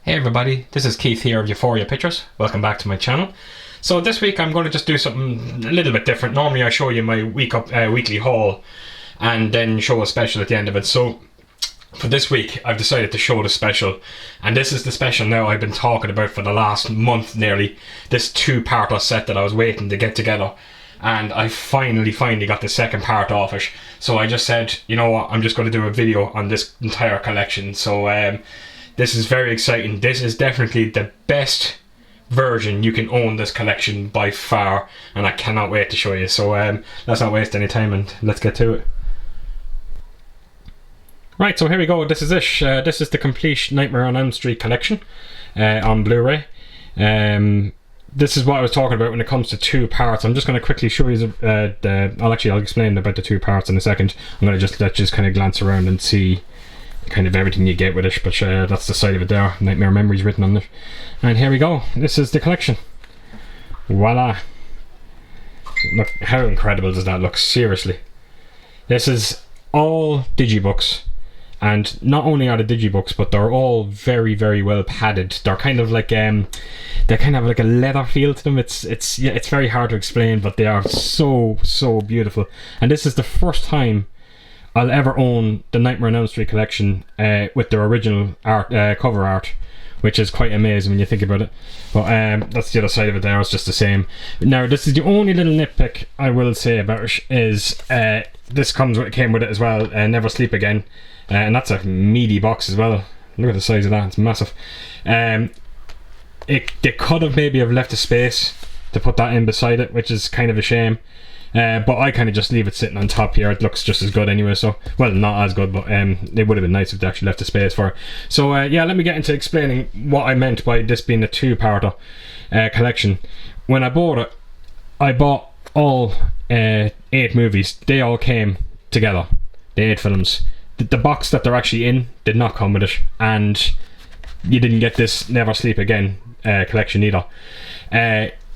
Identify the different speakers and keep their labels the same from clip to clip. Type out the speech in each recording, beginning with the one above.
Speaker 1: Hey everybody, this is Keith here of Euphoria Pictures. Welcome back to my channel. So this week I'm going to just do something a little bit different. Normally I show you my weekly haul and then show a special at the end of it. So for this week I've decided to show the special, and this is the special now I've been talking about for the last month nearly. This two-parter set that I was waiting to get together, and I finally got the second part off it. So I just said, you know what, I'm just going to do a video on this entire collection. So this is very exciting. This is definitely the best version you can own this collection by far, and I cannot wait to show you. So let's not waste any time and let's get to it. Right, so here we go. This is it. This is the complete Nightmare on Elm Street collection on Blu-ray. This is what I was talking about when it comes to two parts. I'm just going to quickly show you I'll explain about the two parts in a second. I'm going to just kind of glance around and see kind of everything you get with it, but that's the side of it there. Nightmare Memories written on it. And here we go. This is the collection. Voila. Look, how incredible does that look? Seriously. This is all digibooks, and not only are the digibooks, but they're all very, very well padded. They're kind of like they kind of have like a leather feel to them. It's very hard to explain, but they are so beautiful. And this is the first time I'll ever own the Nightmare on Elm Street collection with their original art, cover art, which is quite amazing when you think about it. But that's the other side of it there. It's just the same. Now, this is the only little nitpick I will say about it is this came with it as well. Never Sleep Again, and that's a meaty box as well. Look at the size of that; it's massive. They could have maybe left a space to put that in beside it, which is kind of a shame. But I kind of just leave it sitting on top here. It looks just as good anyway, so, well, not as good, but it would have been nice if they actually left a space for it. So yeah, let me get into explaining what I meant by this being a two-parter collection. When I bought it, I bought all 8 movies. They all came together, the 8 films. The box that they're actually in did not come with it, and you didn't get this Never Sleep Again collection either.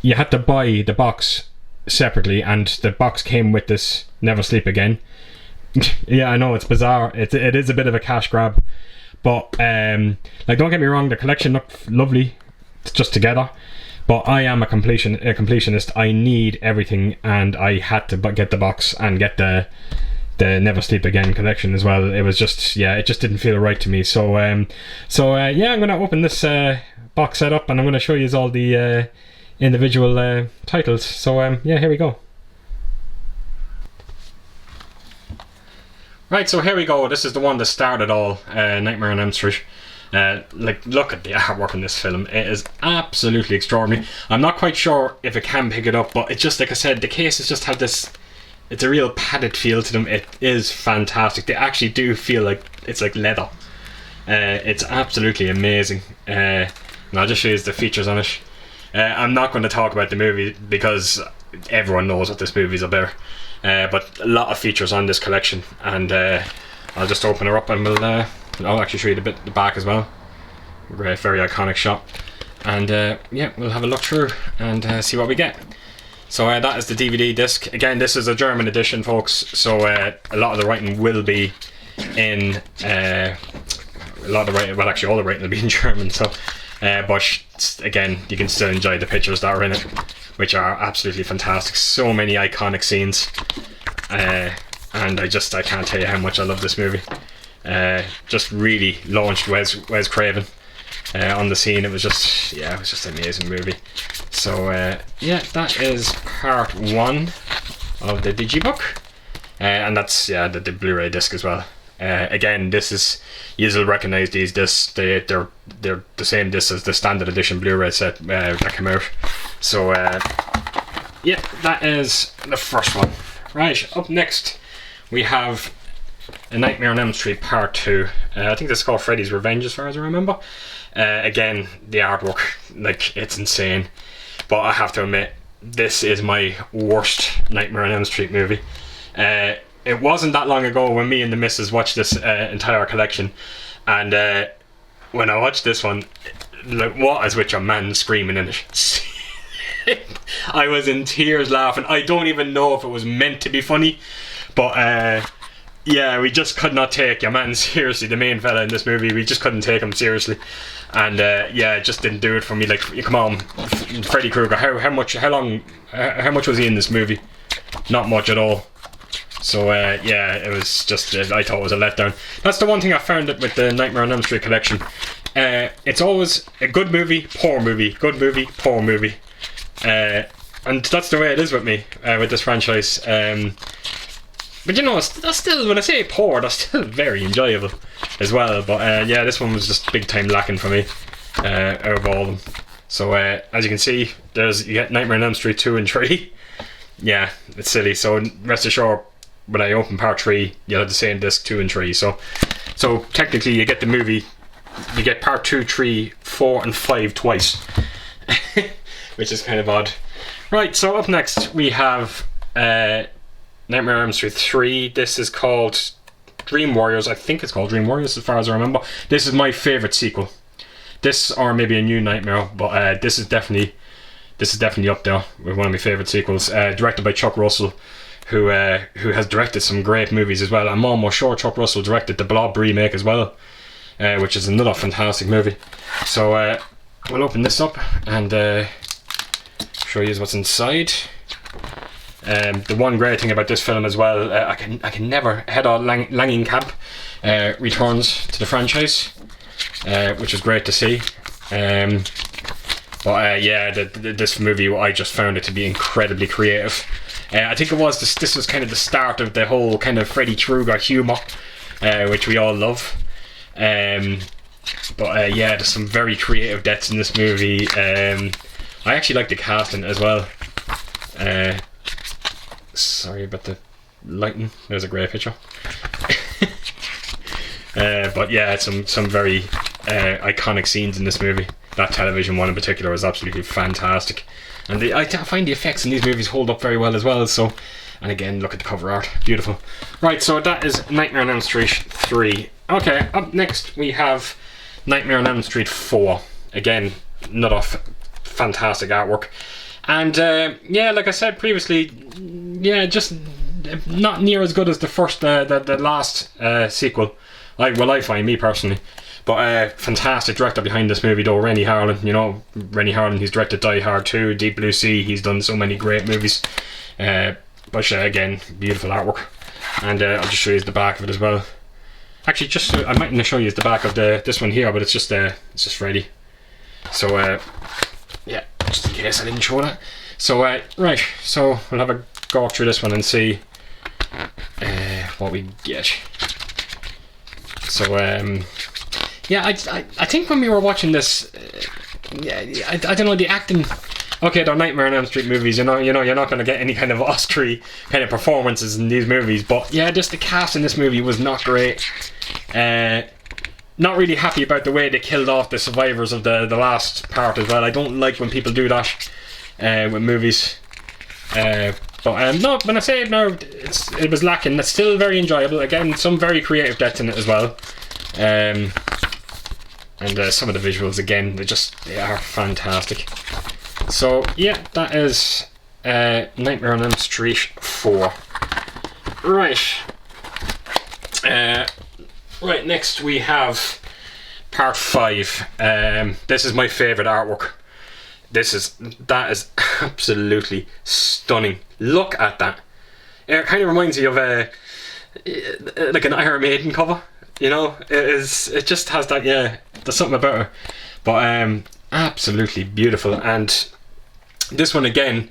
Speaker 1: You had to buy the box separately, and the box came with this Never Sleep Again. Yeah, I know, it's bizarre. It is a bit of a cash grab, but like, don't get me wrong, the collection looked lovely just together, but I am a completionist. I need everything, and I had to get the box and get the Never Sleep Again collection as well. It was just, yeah, it just didn't feel right to me. So yeah, I'm gonna open this box set up, and I'm gonna show you all the individual titles. So yeah, here we go. Right, so here we go. This is the one that started all, Nightmare on Elm Street. Like, look at the artwork in this film. It is absolutely extraordinary. I'm not quite sure if it can pick it up, but it's just, like I said, the cases just have this, it's a real padded feel to them. It is fantastic. They actually do feel like it's like leather. It's absolutely amazing. And I'll just show you the features on it. I'm not going to talk about the movie because everyone knows what this movie's about, but a lot of features on this collection, and I'll just open her up and I'll actually show you the back as well. Very iconic shot, and yeah, we'll have a look through and see what we get. So that is the DVD disc. Again, this is a German edition, folks, so a lot of the writing will be in all the writing will be in German, so but again, you can still enjoy the pictures that are in it, which are absolutely fantastic. So many iconic scenes, and I can't tell you how much I love this movie. Just really launched Wes Craven on the scene. It was just an amazing movie. So yeah, that is part 1 of the digibook, and that's the Blu-ray disc as well. Again, this is, you'll recognise these discs. They're the same discs as the standard edition Blu-ray set that came out. So yeah, that is the first one. Right, up next we have A Nightmare on Elm Street Part 2. I think this is called Freddy's Revenge, as far as I remember. Again, the artwork, like, it's insane. But I have to admit, this is my worst Nightmare on Elm Street movie. It wasn't that long ago when me and the missus watched this entire collection, and when I watched this one, like, what is with your man screaming in it? I was in tears laughing. I don't even know if it was meant to be funny, but Yeah, we just could not take your man seriously. The main fella in this movie, we just couldn't take him seriously, and yeah, it just didn't do it for me. Like, come on, Freddy Krueger. How much was he in this movie? Not much at all. So yeah, it was just I thought it was a letdown. That's the one thing I found it with the Nightmare on Elm Street collection. It's always a good movie, poor movie, good movie, poor movie, and that's the way it is with me with this franchise. But you know, that's still, when I say poor, that's still very enjoyable as well. But yeah, this one was just big time lacking for me out of all of them. So as you can see, you get Nightmare on Elm Street 2 and 3. Yeah, it's silly. So rest assured, when I open part 3, you'll have the same disc 2 and 3. So technically, you get the movie, you get part 2, 3, 4, and 5 twice, which is kind of odd. Right. So up next we have Nightmare on Elm Street 3. This is called Dream Warriors. I think it's called Dream Warriors as far as I remember. This is my favourite sequel. This, or maybe a New Nightmare, but this is definitely up there with one of my favourite sequels. Directed by Chuck Russell, who has directed some great movies as well. I'm almost sure Chuck Russell directed the Blob remake as well, which is another fantastic movie. So we'll open this up and show you what's inside. The one great thing about this film as well, I can never Heather Langenkamp returns to the franchise, which is great to see. But yeah, this movie, I just found it to be incredibly creative. I think this was kind of the start of the whole kind of Freddy Krueger humour, which we all love. But yeah, there's some very creative deaths in this movie. I actually like the casting as well. Sorry about the lighting. There's a great picture. But yeah, some very iconic scenes in this movie. That television one in particular is absolutely fantastic, and I find the effects in these movies hold up very well as well. So, and again, look at the cover art, beautiful. Right, so that is Nightmare on Elm Street 3. Okay, up next we have Nightmare on Elm Street 4. Again, another fantastic artwork, and yeah, like I said previously, yeah, just not near as good as the first, the last sequel. I find, me personally. But fantastic director behind this movie though, Rennie Harlan. You know, Rennie Harlan, he's directed Die Hard 2, Deep Blue Sea, he's done so many great movies. But again, beautiful artwork. And I'll just show you the back of it as well. Actually, I mightn't show you the back of this one here, but it's just Freddy. So yeah, just in case I didn't show that. So right, so we'll have a go through this one and see what we get. So yeah, I think when we were watching this, yeah, I don't know, the acting. Okay, they're Nightmare on Elm Street movies. You know, you're not going to get any kind of Oscar kind of performances in these movies. But yeah, just the cast in this movie was not great. Not really happy about the way they killed off the survivors of the last part as well. I don't like when people do that with movies. But no, when I say no, it was lacking. It's still very enjoyable. Again, some very creative deaths in it as well. And some of the visuals, again, they are fantastic. So yeah, that is Nightmare on Elm Street 4. Right. Right, next we have part 5. This is my favourite artwork. That is absolutely stunning. Look at that. It kind of reminds me of like an Iron Maiden cover. You know, it just has that, yeah, there's something about it. But absolutely beautiful. And this one again,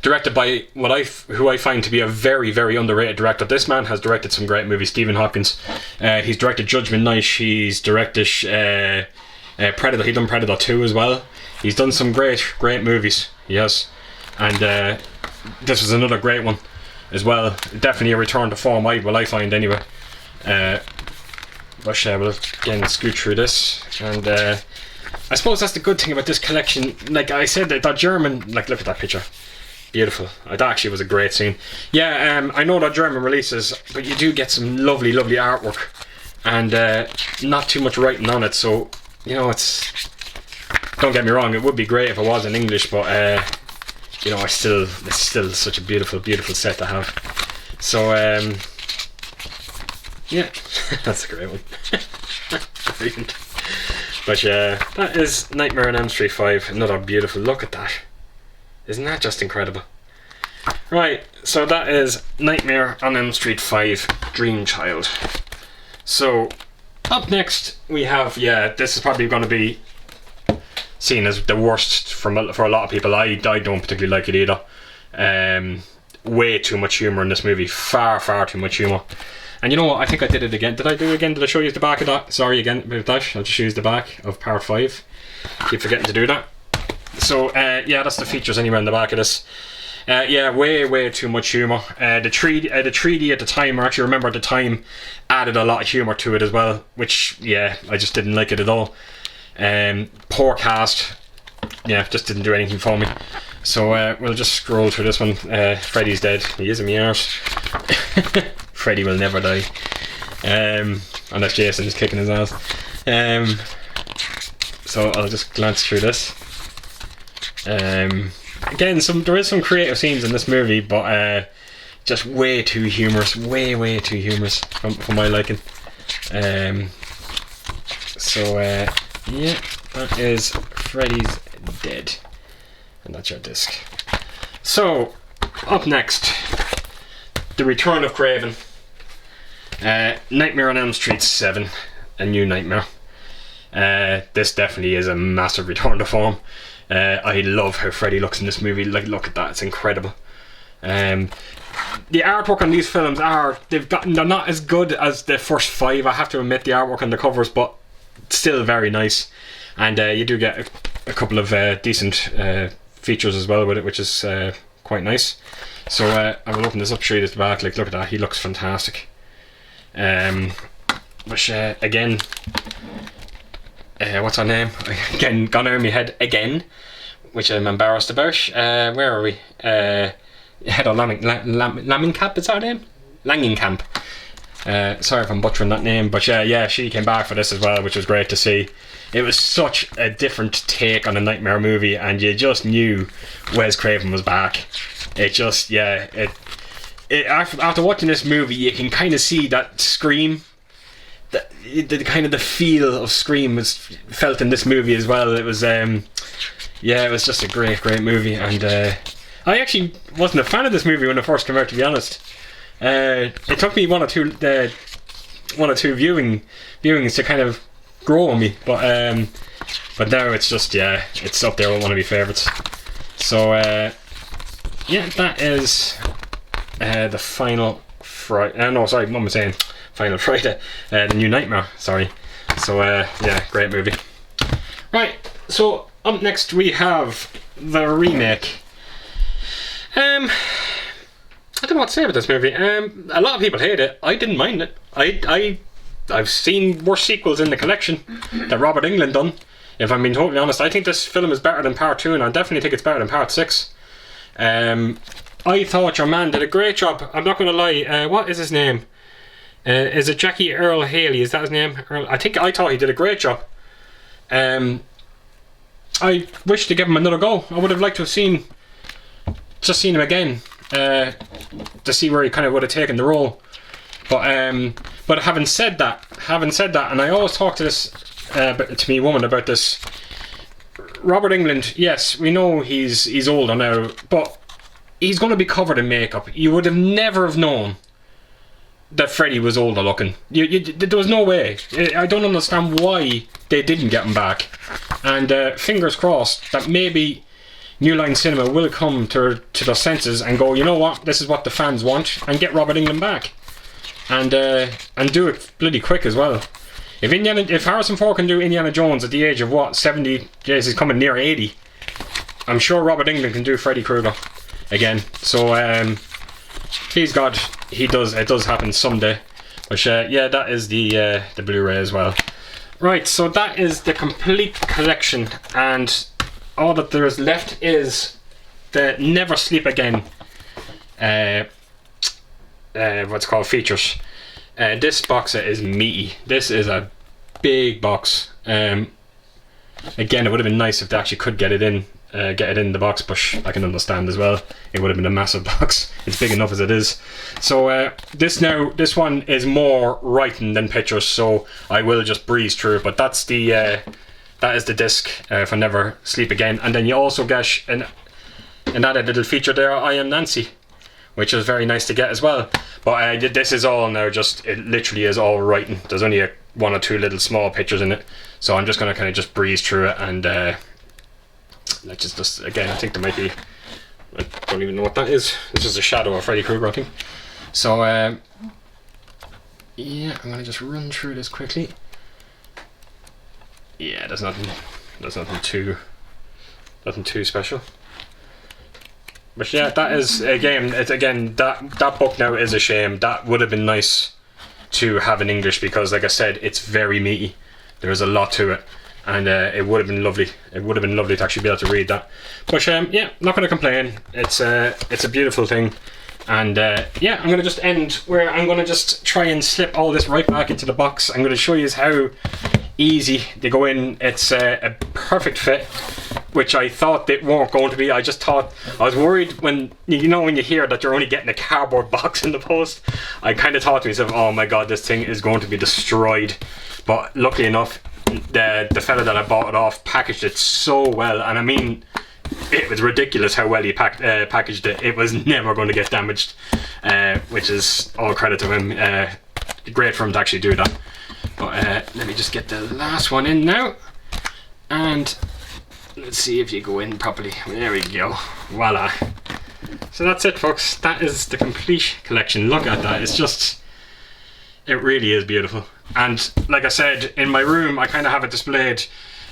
Speaker 1: directed by who I find to be a very, very underrated director. This man has directed some great movies. Stephen Hopkins. He's directed Judgment Night. He's directed Predator. He's done Predator 2 as well. He's done some great movies. Yes, and this was another great one as well. Definitely a return to form. I find anyway. But we'll again scoot through this, and I suppose that's the good thing about this collection. Like I said, that German, like, look at that picture, beautiful. That actually was a great scene. Yeah, I know they're German releases, but you do get some lovely artwork, and not too much writing on it. So you know, don't get me wrong, it would be great if it was in English, but you know, it's still such a beautiful set to have. So Yeah, that's a great one. Brilliant. But yeah, that is Nightmare on Elm Street 5. Another beautiful look at that. Isn't that just incredible? Right, so that is Nightmare on Elm Street 5 Dream Child. So, up next we have, this is probably going to be seen as the worst for a lot of people. I don't particularly like it either. Way too much humour in this movie. Far too much humour. And you know what, I think I did it again. Did I do it again? Did I show you the back of that? Sorry again about that. I'll just use the back of part 5. Keep forgetting to do that. So, that's the features anywhere in the back of this. Way too much humour. The 3D at the time, or actually remember at the time, added a lot of humour to it as well, which, I just didn't like it at all. Poor cast. Just didn't do anything for me. So we'll just scroll through this one. Freddy's dead. He is in my arse. Freddy will never die. Unless Jason is kicking his ass. So I'll just glance through this. Again, there is some creative scenes in this movie, but just way too humorous. Way too humorous for my liking. That is Freddy's dead. And that's your disc. So, up next, The Return of Craven. Nightmare on Elm Street 7, A New Nightmare. This definitely is a massive return to form. I love how Freddy looks in this movie. Like, look at that, it's incredible. The artwork on these films they're not as good as the first 5. I have to admit, the artwork on the covers, but still very nice. And you do get a couple of decent features as well with it, which is quite nice. So I will open this up, show you the back. Like, look at that, he looks fantastic. Which again, what's her name? Again, gone over my head again, which I'm embarrassed about. Where are we? Heather Langenkamp, is that her name? Langenkamp. Sorry if I'm butchering that name, but she came back for this as well, which was great to see. It was such a different take on a Nightmare movie, and you just knew Wes Craven was back. It just, after watching this movie, you can kind of see that Scream, the kind of the feel of Scream was felt in this movie as well. It was, it was just a great movie, and I actually wasn't a fan of this movie when it first came out, to be honest. It took me one or two viewings to kind of grow on me, but now it's just it's up there with one of my favourites. So that is the Final Friday. What am I saying? Final Friday. The New Nightmare. Sorry. So great movie. Right. So up next we have the remake. I don't know what to say about this movie. A lot of people hate it. I didn't mind it. I've seen worse sequels in the collection that Robert Englund done. If I'm being totally honest, I think this film is better than part 2, and I definitely think it's better than part 6. I thought your man did a great job. I'm not going to lie. What is his name? Is it Jackie Earl Haley? Is that his name? I thought he did a great job. I wish to give him another go. I would have liked to have seen him again, to see where he kind of would have taken the role. But having said that, and I always talk to me woman about this. Robert Englund, yes, we know he's older now, but he's going to be covered in makeup. You would have never have known that Freddy was older looking. There was no way. I don't understand why they didn't get him back. And fingers crossed that maybe New Line Cinema will come to their senses and go, you know what, this is what the fans want, and get Robert Englund back. And do it bloody quick as well. If Harrison Ford can do Indiana Jones at the age of 70, yes, he's coming near 80, I'm sure Robert Englund can do Freddy Krueger again. So please God, it does happen someday. But that is the Blu-ray as well. Right, so that is the complete collection, and all that there is left is the Never Sleep Again what's called features. This box set is meaty. This is a big box. Again, it would have been nice if they actually could get it in the box, but I can understand as well. It would have been a massive box. It's big enough as it is. So this one is more writing than pictures, so I will just breeze through it. But that's the that is the disc for Never Sleep Again. And then you also get another little feature there, I Am Nancy, which is very nice to get as well. But this is all now just, it literally is all writing. There's only one or two little small pictures in it, so I'm just going to kind of just breeze through it. And let's just again, I think there might be, I don't even know what that is. This is a shadow of Freddy Krueger, I think. So yeah, I'm going to just run through this quickly. Yeah, there's nothing too special. But yeah, that is that book now is a shame. That would have been nice to have in English, because like I said, it's very meaty. There's a lot to it, and it would have been lovely. It would have been lovely to actually be able to read that. But yeah, not going to complain. It's a beautiful thing. And yeah, I'm going to just end where I'm going to just try and slip all this right back into the box. I'm going to show you how easy they go in. It's a perfect fit, which I thought they weren't going to be. I just thought, I was worried when you hear that you're only getting a cardboard box in the post. I kind of thought to myself, oh my god, this thing is going to be destroyed. But luckily enough, the fella that I bought it off packaged it so well, and I mean, it was ridiculous how well he packaged it. It was never going to get damaged, which is all credit to him. Great for him to actually do that. But let me just get the last one in now, and let's see if you go in properly. There we go. Voila. So that's it, folks. That is the complete collection. Look at that. It's just, it really is beautiful. And like I said, in my room I kind of have it displayed,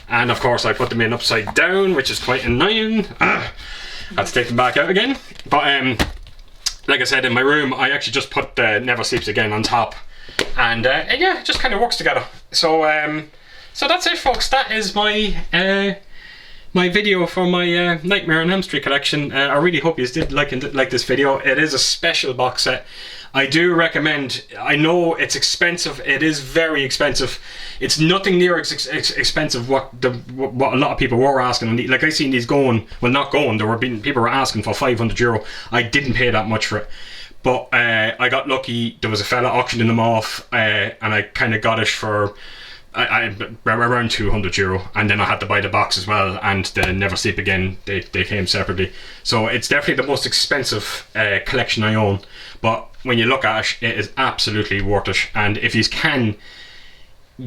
Speaker 1: and of course I put them in upside down, which is quite annoying. Had to take them back out again. But like I said, in my room I actually just put the Never Sleeps Again on top, and yeah, it just kind of works together. So so that's it, folks. That is my my video for my Nightmare on Elm Street collection. I really hope you did like this video. It is a special box set. I do recommend. I know it's expensive. It is very expensive. It's nothing near expensive what a lot of people were asking. Like I seen these going, well, not going. People were asking for €500. I didn't pay that much for it. But I got lucky. There was a fella auctioning them off, and I kind of got it for around €200, and then I had to buy the box as well, and the Never Sleep Again, they came separately. So it's definitely the most expensive collection I own, but when you look at it, it is absolutely worth it. And if you can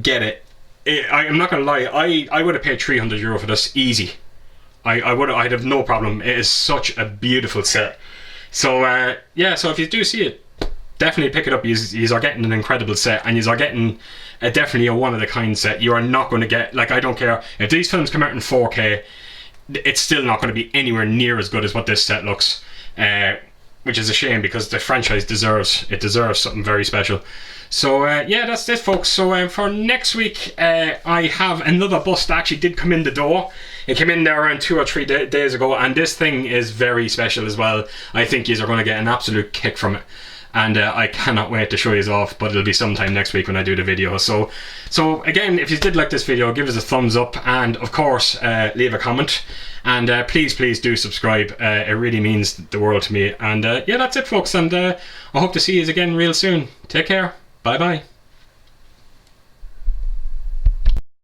Speaker 1: get it, I'm not gonna lie, I would have paid €300 for this easy. I'd have no problem. It is such a beautiful set. So yeah, so if you do see it, definitely pick it up. You are getting an incredible set, and you are getting definitely a one-of-a-kind set. You are not going to get, like, I don't care if these films come out in 4K, it's still not going to be anywhere near as good as what this set looks, which is a shame, because the franchise deserves something very special. So yeah, that's it, folks. So for next week, I have another bus that actually did come in the door. It came in there around 2 or 3 days ago, and this thing is very special as well. I think you are going to get an absolute kick from it. And I cannot wait to show you off, but it'll be sometime next week when I do the video. So again, if you did like this video, give us a thumbs up, and of course leave a comment, and please do subscribe. It really means the world to me. And yeah, that's it, folks, and I hope to see you again real soon. Take care. Bye bye.